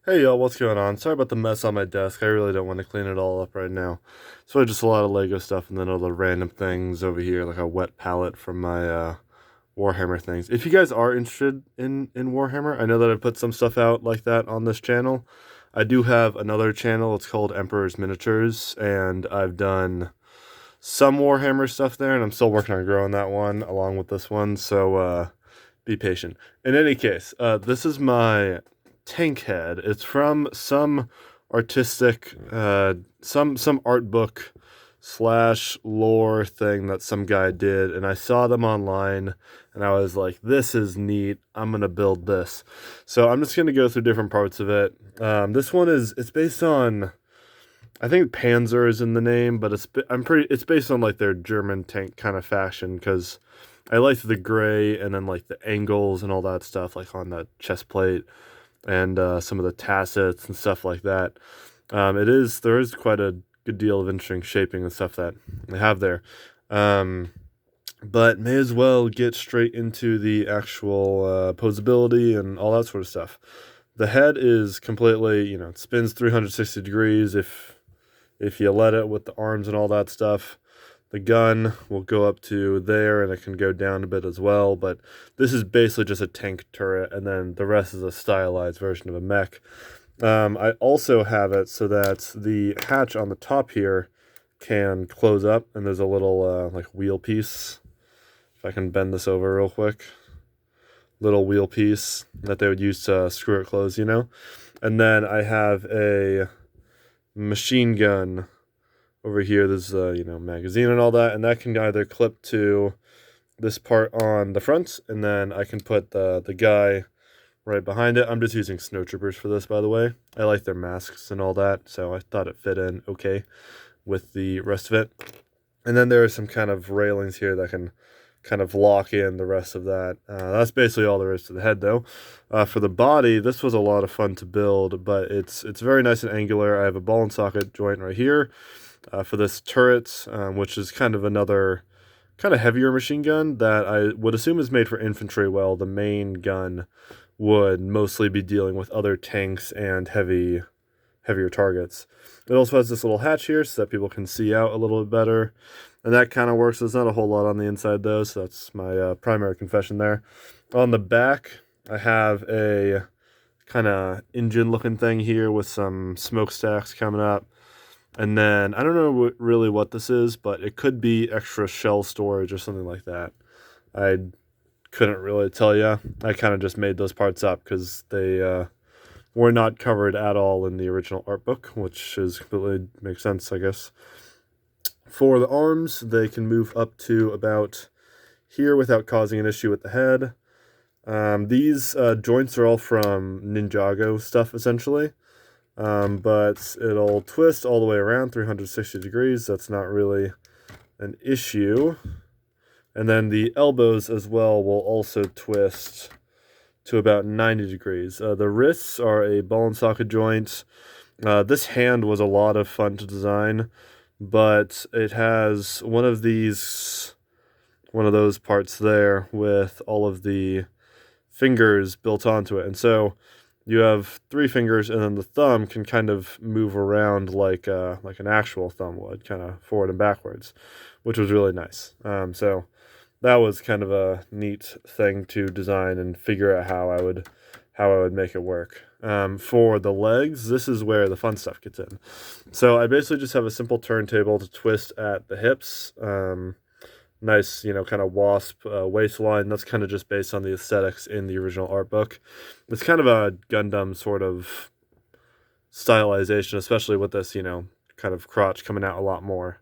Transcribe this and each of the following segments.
Hey y'all, what's going on? Sorry about the mess on my desk. I really don't want to clean it all up right now. So just a lot of Lego stuff and then other random things over here, like a wet palette from my Warhammer things. If you guys are interested in Warhammer, I know that I put some stuff out like that on this channel. I do have another channel. It's called Emperor's Miniatures, and I've done some Warhammer stuff there, and I'm still working on growing that one along with this one. So be patient. In any case, this is my TankHead. It's from some artistic, some art book slash lore thing that some guy did, and I saw them online, and I was like, "This is neat. I'm gonna build this." So I'm just gonna go through different parts of it. This one it's based on. I think Panzer is in the name, but it's based on like their German tank kind of fashion because I liked the gray and then like the angles and all that stuff, like on that chest plate and some of the tassets and stuff like that. There is quite a good deal of interesting shaping and stuff that they have there. But may as well get straight into the actual posability and all that sort of stuff. The head is completely, it spins 360 degrees if you let it with the arms and all that stuff. The gun will go up to there, and it can go down a bit as well, but this is basically just a tank turret, and then the rest is a stylized version of a mech. I also have it so that the hatch on the top here can close up, and there's a little like wheel piece. If I can bend this over real quick. Little wheel piece that they would use to screw it closed, And then I have a machine gun over here. There's magazine and all that, and that can either clip to this part on the front, and then I can put the guy right behind it. I'm just using snowtroopers for this, by the way. I like their masks and all that, so I thought it fit in okay with the rest of it. And then there are some kind of railings here that can kind of lock in the rest of that. That's basically all there is to the head, though. For the body, this was a lot of fun to build, but it's very nice and angular. I have a ball and socket joint right here for this turret, which is kind of another kind of heavier machine gun that I would assume is made for infantry, while the main gun would mostly be dealing with other tanks and heavier targets. It also has this little hatch here so that people can see out a little bit better. And that kind of works. There's not a whole lot on the inside, though, so that's my primary confession there. On the back, I have a kind of engine-looking thing here with some smokestacks coming up. And then, I don't know really what this is, but it could be extra shell storage or something like that. I couldn't really tell you. I kind of just made those parts up because they were not covered at all in the original art book, which is completely makes sense, I guess. For the arms, they can move up to about here without causing an issue with the head. These joints are all from Ninjago stuff, essentially. But it'll twist all the way around 360 degrees. That's not really an issue. And then the elbows as well will also twist to about 90 degrees. The wrists are a ball and socket joint. This hand was a lot of fun to design, but it has one of those parts there with all of the fingers built onto it. And so you have 3 fingers, and then the thumb can kind of move around like an actual thumb would, kind of forward and backwards, which was really nice. So that was kind of a neat thing to design and figure out how I would make it work. For the legs, this is where the fun stuff gets in. So I basically just have a simple turntable to twist at the hips. Nice, kind of wasp waistline. That's kind of just based on the aesthetics in the original art book. It's kind of a Gundam sort of stylization, especially with this, kind of crotch coming out a lot more.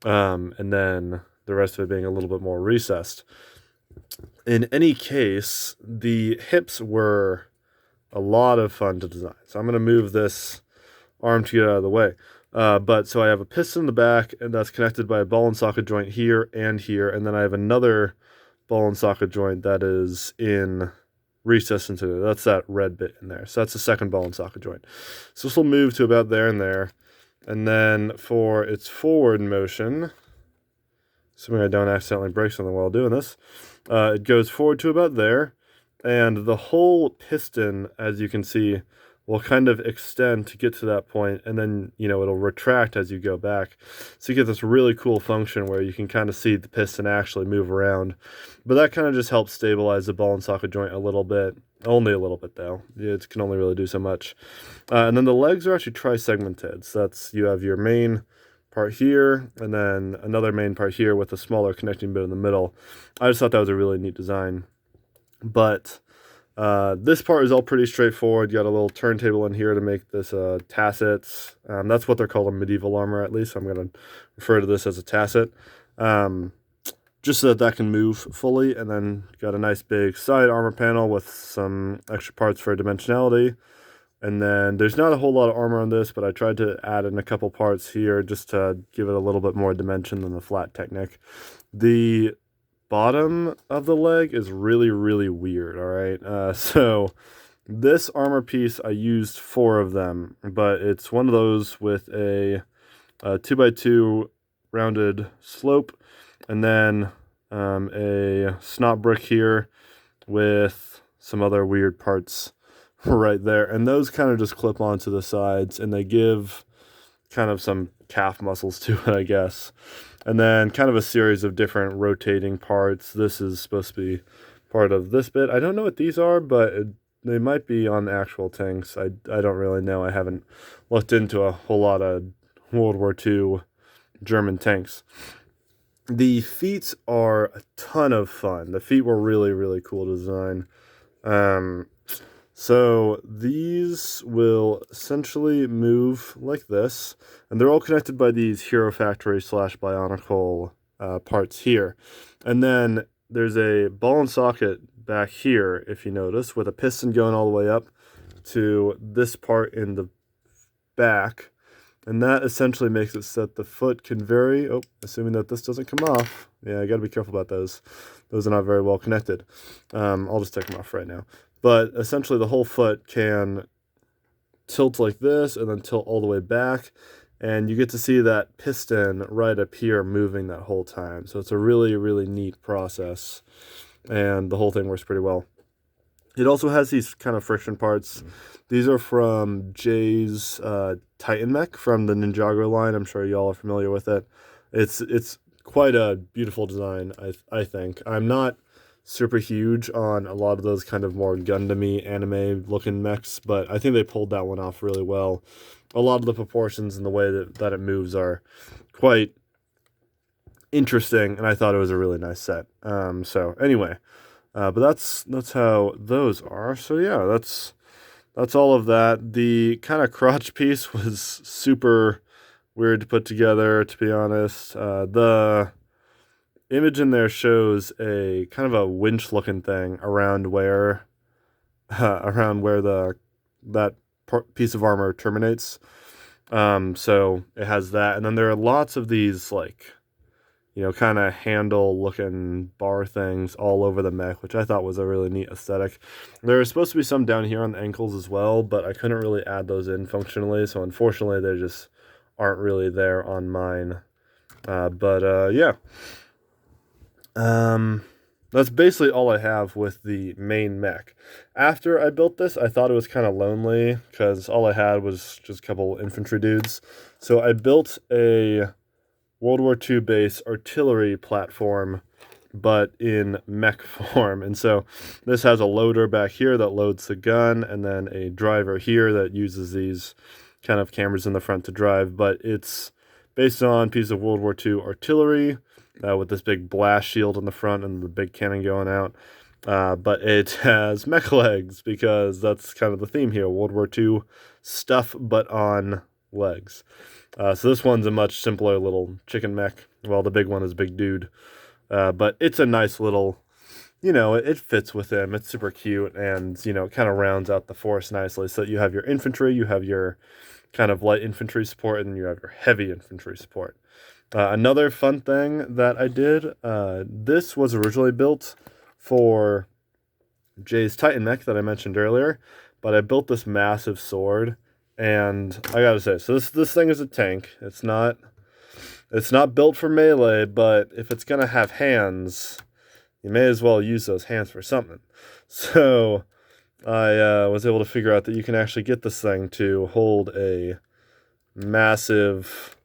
And then the rest of it being a little bit more recessed. In any case, the hips were a lot of fun to design. So I'm going to move this arm to get out of the way. So I have a piston in the back, and that's connected by a ball and socket joint here, and then I have another ball and socket joint that is recessed into there. That's that red bit in there. So that's the second ball and socket joint. So this will move to about there and there. And then for its forward motion, assuming I don't accidentally break something while doing this, it goes forward to about there. And the whole piston, as you can see, will kind of extend to get to that point, and then, it'll retract as you go back. So you get this really cool function where you can kind of see the piston actually move around. But that kind of just helps stabilize the ball and socket joint a little bit. Only a little bit, though. It can only really do so much. And then the legs are actually tri-segmented. So you have your main part here, and then another main part here with a smaller connecting bit in the middle. I just thought that was a really neat design. But this part is all pretty straightforward. You got a little turntable in here to make this tassets. That's what they're called in medieval armor, at least. I'm going to refer to this as a tasset. Just so that can move fully. And then got a nice big side armor panel with some extra parts for dimensionality. And then there's not a whole lot of armor on this, but I tried to add in a couple parts here just to give it a little bit more dimension than the flat Technic. The bottom of the leg is really, really weird, all right? So this armor piece, I used 4 of them, but it's one of those with a 2x2 rounded slope, and then a snot brick here with some other weird parts right there, and those kind of just clip onto the sides, and they give kind of some calf muscles to it, I guess. And then kind of a series of different rotating parts. This is supposed to be part of this bit. I don't know what these are, but they might be on the actual tanks. I don't really know. I haven't looked into a whole lot of World War II German tanks. The feet are a ton of fun. The feet were really, really cool to design. So these will essentially move like this, and they're all connected by these Hero Factory / Bionicle parts here. And then there's a ball and socket back here, if you notice, with a piston going all the way up to this part in the back. And that essentially makes it so that the foot can vary. Oh, assuming that this doesn't come off. Yeah, I got to be careful about those. Those are not very well connected. I'll just take them off right now. But essentially the whole foot can tilt like this and then tilt all the way back. And you get to see that piston right up here moving that whole time. So it's a really, really neat process. And the whole thing works pretty well. It also has these kind of friction parts. These are from Jay's Titan mech from the Ninjago line. I'm sure y'all are familiar with it. It's quite a beautiful design, I think. I'm not super huge on a lot of those kind of more Gundam-y anime-looking mechs, but I think they pulled that one off really well. A lot of the proportions and the way that it moves are quite interesting, and I thought it was a really nice set. So anyway, but that's how those are. So yeah, that's all of that. The kind of crotch piece was super weird to put together, to be honest. The image in there shows a kind of a winch looking thing around where that piece of armor terminates. So it has that, and then there are lots of these kind of handle looking bar things all over the mech, which I thought was a really neat aesthetic. There are supposed to be some down here on the ankles as well, but I couldn't really add those in functionally, so unfortunately they just aren't really there on mine. Yeah. That's basically all I have with the main mech. After I built this, I thought it was kind of lonely because all I had was just a couple infantry dudes. So I built a World War II base artillery platform, but in mech form. And so this has a loader back here that loads the gun, and then a driver here that uses these kind of cameras in the front to drive. But it's based on a piece of World War II artillery, with this big blast shield in the front and the big cannon going out. But it has mech legs because that's kind of the theme here. World War II stuff, but on legs. So this one's a much simpler little chicken mech, while the big one is a big dude. But it's a nice little, it fits with him. It's super cute, and, it kind of rounds out the force nicely. So you have your infantry, you have your kind of light infantry support, and you have your heavy infantry support. Another fun thing that I did, this was originally built for Jay's Titan mech that I mentioned earlier, but I built this massive sword, and I gotta say, so this thing is a tank. It's not built for melee, but if it's gonna have hands, you may as well use those hands for something. So I was able to figure out that you can actually get this thing to hold a massive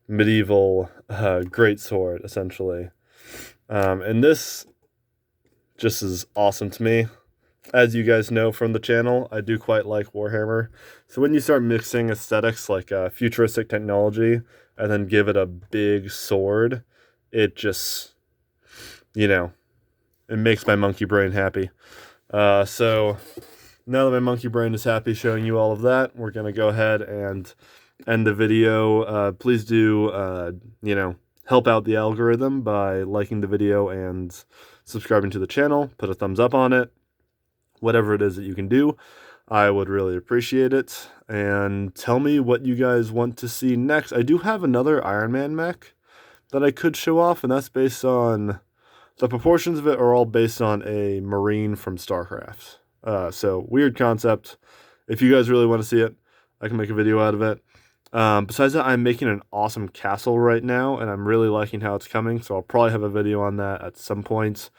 medieval greatsword, essentially. And this just is awesome to me. As you guys know from the channel, I do quite like Warhammer. So when you start mixing aesthetics like futuristic technology and then give it a big sword, it just, you know, it makes my monkey brain happy. So now that my monkey brain is happy showing you all of that, we're going to go ahead and end the video. Please do, help out the algorithm by liking the video and subscribing to the channel. Put a thumbs up on it. Whatever it is that you can do, I would really appreciate it. And tell me what you guys want to see next. I do have another Iron Man mech that I could show off, and that's based on... The proportions of it are all based on a Marine from StarCraft. So, weird concept. If you guys really want to see it, I can make a video out of it. Besides that, I'm making an awesome castle right now, and I'm really liking how it's coming, so I'll probably have a video on that at some point.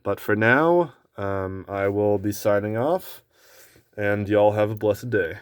But for now, I will be signing off, and y'all have a blessed day.